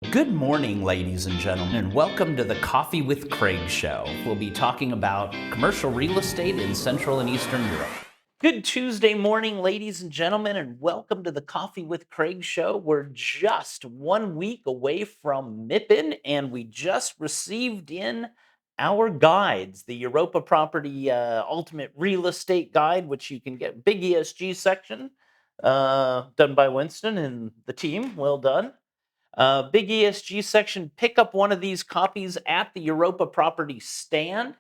Good morning, ladies and gentlemen, and welcome to the Coffee with Craig show. We'll be talking about commercial real estate in Central and Eastern Europe. Good Tuesday morning, ladies and gentlemen, and welcome to the Coffee with Craig show. We're just 1 week away from MIPIM, and we just received in our guides, the Europa Property Ultimate Real Estate Guide, which you can get, big ESG section, done by Winston and the team. Well done. Big ESG section. Pick up one of these copies at the Europa Property stand,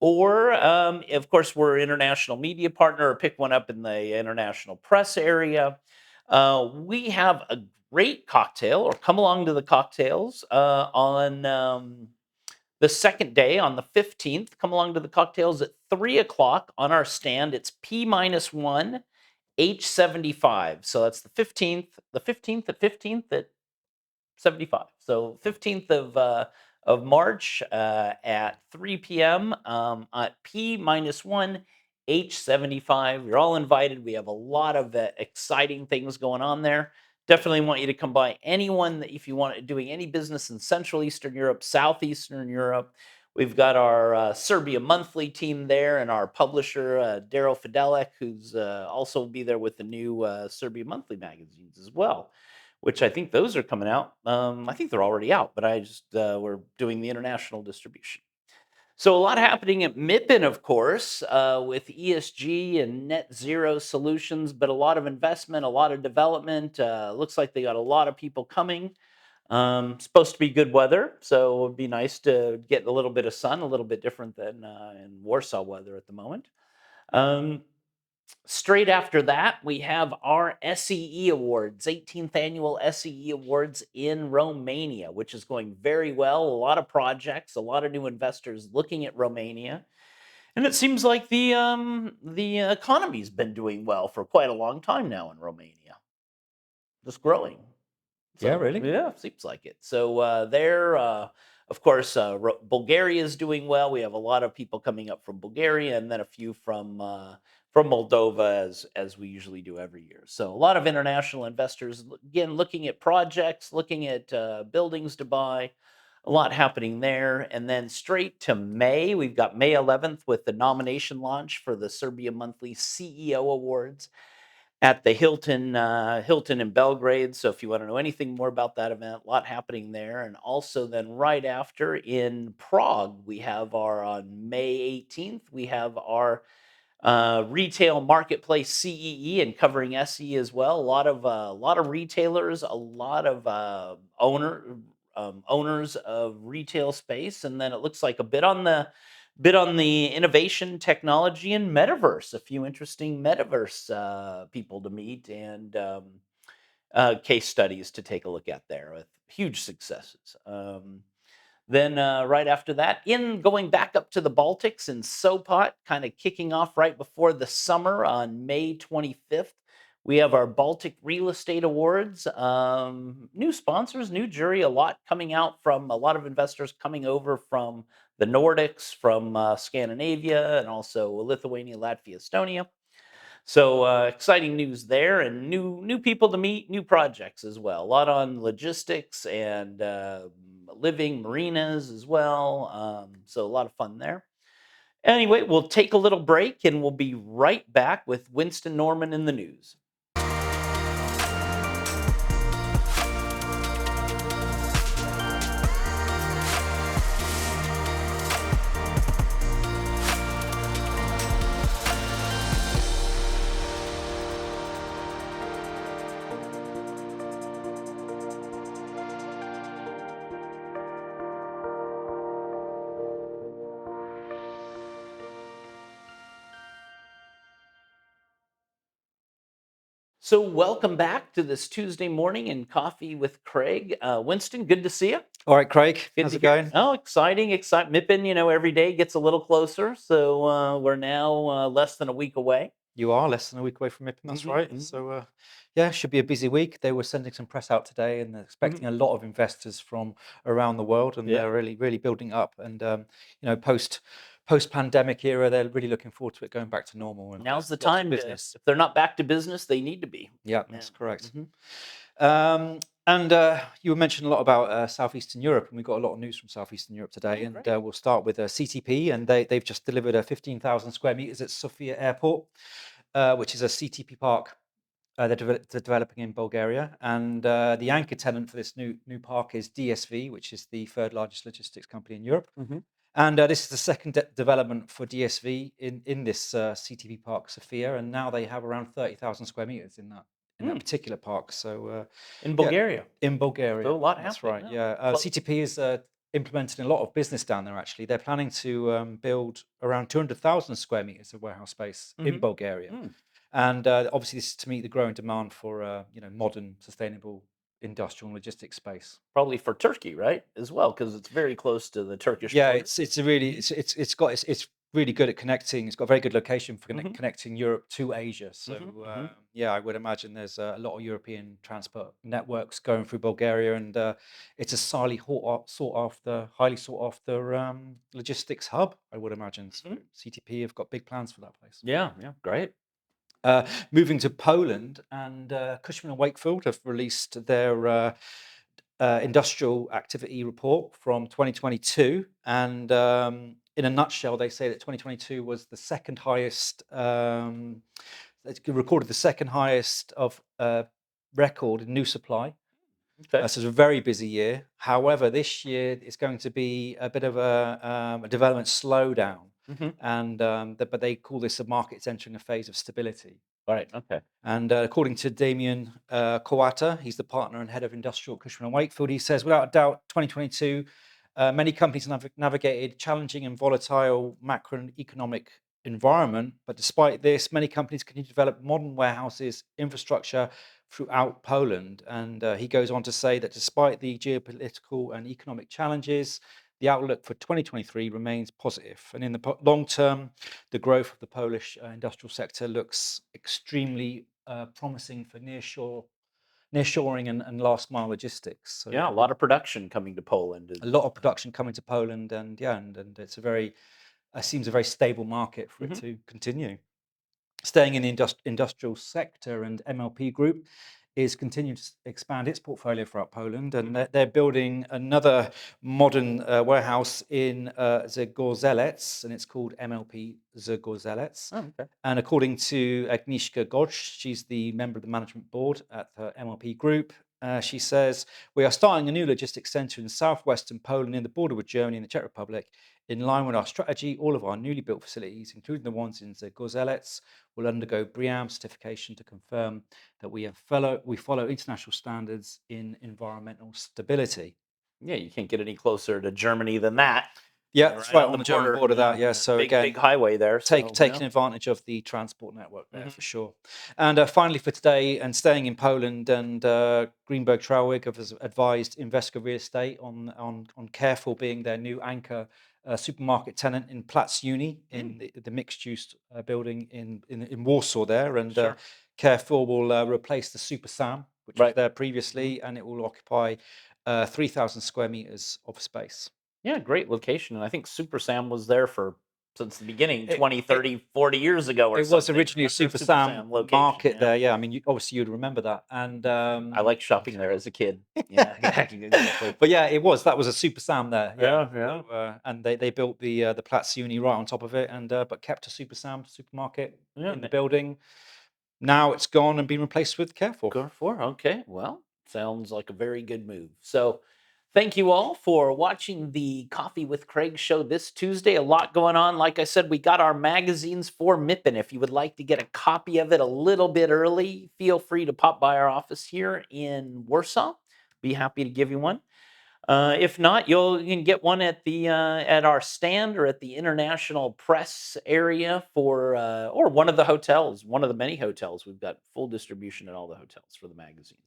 or of course, we're an international media partner, or pick one up in the international press area. We have a great cocktail, or come along to the cocktails on the second day, on the 15th. Come along to the cocktails at 3 o'clock on our stand. It's P-1 H75. So that's the 15th at 75. So 15th of March at 3 p.m. At P-1 H75. You're all invited. We have a lot of exciting things going on there. Definitely want you to come by. Anyone that, if you want doing any business in Central Eastern Europe, Southeastern Europe, we've got our Serbia monthly team there, and our publisher Daryl Fidelek, who's also will be there with the new Serbia monthly magazines as well, which I think those are coming out. I think they're already out, but we're doing the international distribution. So a lot happening at MIPIM, of course, with ESG and net zero solutions, but a lot of investment, a lot of development. Looks like they got a lot of people coming. Supposed to be good weather, so it would be nice to get a little bit of sun, a little bit different than in Warsaw weather at the moment. Straight after that, we have our SEE Awards, 18th Annual SEE Awards in Romania, which is going very well. A lot of projects, a lot of new investors looking at Romania. And it seems like the economy's been doing well for quite a long time now in Romania. Just growing. Yeah, So, really? yeah, seems like it. So of course, Bulgaria is doing well. We have a lot of people coming up from Bulgaria, and then a few from Moldova, as we usually do every year. So a lot of international investors, again, looking at projects, looking at buildings to buy. A lot happening there. And then straight to May, we've got May 11th with the nomination launch for the Serbia Monthly CEO Awards at the Hilton in Belgrade. So if you want to know anything more about that event, a lot happening there. And also then right after in Prague, we have on May 18th, we have our retail Marketplace-CEE, and covering SE as well. A lot of retailers, a lot of owners of retail space, and then it looks like a bit on the innovation, technology, and metaverse. A few interesting metaverse people to meet, and case studies to take a look at there with huge successes. Then right after that, in going back up to the Baltics in Sopot, kind of kicking off right before the summer on May 25th, we have our Baltic Real Estate Awards. New sponsors, new jury, a lot coming out from a lot of investors coming over from the Nordics, from Scandinavia, and also Lithuania, Latvia, Estonia. So exciting news there, and new people to meet, new projects as well. A lot on logistics and living marinas as well. So a lot of fun there. Anyway, we'll take a little break, and we'll be right back with Winston Norman in the news. So welcome back to this Tuesday morning in Coffee with Craig. Winston, good to see you. All right, Craig, Good how's to it hear. going? Oh, exciting. MIPIM, every day gets a little closer. So we're now less than a week away. You are less than a week away from MIPIM, that's right. So, yeah, should be a busy week. They were sending some press out today, and they're expecting a lot of investors from around the world, and they're really building up. And post-pandemic era, they're really looking forward to it going back to normal. And Now's the lots of time business. if they're not back to business, they need to be. Yeah, that's correct. And you were mentioning a lot about Southeastern Europe, and we've got a lot of news from Southeastern Europe today. And we'll start with CTP, and they've just delivered 15,000 square meters at Sofia Airport, which is a CTPark they're developing in Bulgaria. And the anchor tenant for this new park is DSV, which is the third largest logistics company in Europe. And this is the second development for DSV in this CTPark Sofia, and now they have around 30,000 square meters in that particular park. So in Bulgaria, in Bulgaria, so a lot that's happening. right. Yeah, CTP is implementing a lot of business down there. Actually, they're planning to build around 200,000 square meters of warehouse space in Bulgaria, and obviously this is to meet the growing demand for modern, sustainable industrial and logistics space. Probably for Turkey, right, as well, because it's very close to the Turkish Yeah, border. it's really good at connecting. It's got a very good location for connecting Europe to Asia. So yeah, I would imagine there's a lot of European transport networks going through Bulgaria, and it's a highly sought after logistics hub, I would imagine. So CTP have got big plans for that place. Yeah, great. Moving to Poland, and Cushman Wakefield have released their industrial activity report from 2022, and in a nutshell, they say that 2022 was the second highest. It recorded the second highest of record in new supply. Okay. So it's a very busy year. However, this year it's going to be a bit of a development slowdown, and but they call this the market's entering a phase of stability. Right. Okay. And according to Damian Kolata, he's the partner and head of industrial at Cushman Wakefield, he says, without a doubt, 2022, many companies navigated challenging and volatile macroeconomic environment. But despite this, many companies continue to develop modern warehouses infrastructure throughout Poland. And he goes on to say that despite the geopolitical and economic challenges, the outlook for 2023 remains positive. And in the long term, the growth of the Polish industrial sector looks extremely promising for nearshoring and last mile logistics. So, yeah, a lot of production coming to Poland. A lot of production coming to Poland, and and it's seems a very stable market for it to continue. Staying in the industrial sector, and MLP Group is continuing to expand its portfolio throughout Poland, and they're building another modern warehouse in Zgorzelec, and it's called MLP Zgorzelec. Oh, okay. And according to Agnieszka Gosz, she's the member of the management board at the MLP Group. She says, we are starting a new logistics centre in southwestern Poland in the border with Germany and the Czech Republic. In line with our strategy, all of our newly built facilities, including the ones in Zgorzelec, will undergo BREEAM certification to confirm that we follow international standards in environmental stability. Yeah, you can't get any closer to Germany than that. Yeah, that's right, on the German border. That, yeah. So big highway there. Taking advantage of the transport network there for sure. And finally, for today, and staying in Poland, and Greenberg Traurig have advised Invesco Real Estate on Carrefour being their new anchor supermarket tenant in Plac Uni, in the mixed-use building in Warsaw there. And Carrefour will replace the Super Sam, which was there previously, and it will occupy 3,000 square meters of space. Yeah, great location. And I think Super Sam was there since the beginning, 20, 30, 40 years ago or something. It was originally a Super Sam market there. Yeah, I mean, obviously you'd remember that. And I liked shopping there as a kid. Yeah, exactly. But yeah, that was a Super Sam there. Yeah. So, and they built the Plac Uni right on top of it, and but kept a Super Sam supermarket in the building. Now it's gone and been replaced with Carrefour. Okay. Well, sounds like a very good move. So thank you all for watching the Coffee with Craig show this Tuesday. A lot going on. Like I said, we got our magazines for MIPIM. If you would like to get a copy of it a little bit early, feel free to pop by our office here in Warsaw. Be happy to give you one. If not, you can get one at our stand or at the international press area or one of the hotels, one of the many hotels. We've got full distribution at all the hotels for the magazines.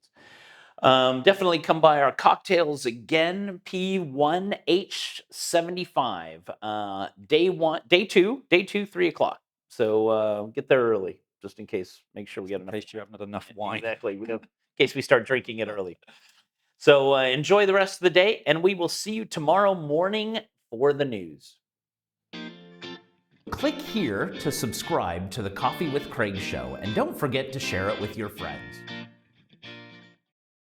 Definitely come by our cocktails again. P1H75. Day two, 3 o'clock. So get there early, just in case. Make sure we get enough. In case you haven't had enough wine. Exactly. In case we start drinking it early. So enjoy the rest of the day, and we will see you tomorrow morning for the news. Click here to subscribe to the Coffee with Craig show, and don't forget to share it with your friends.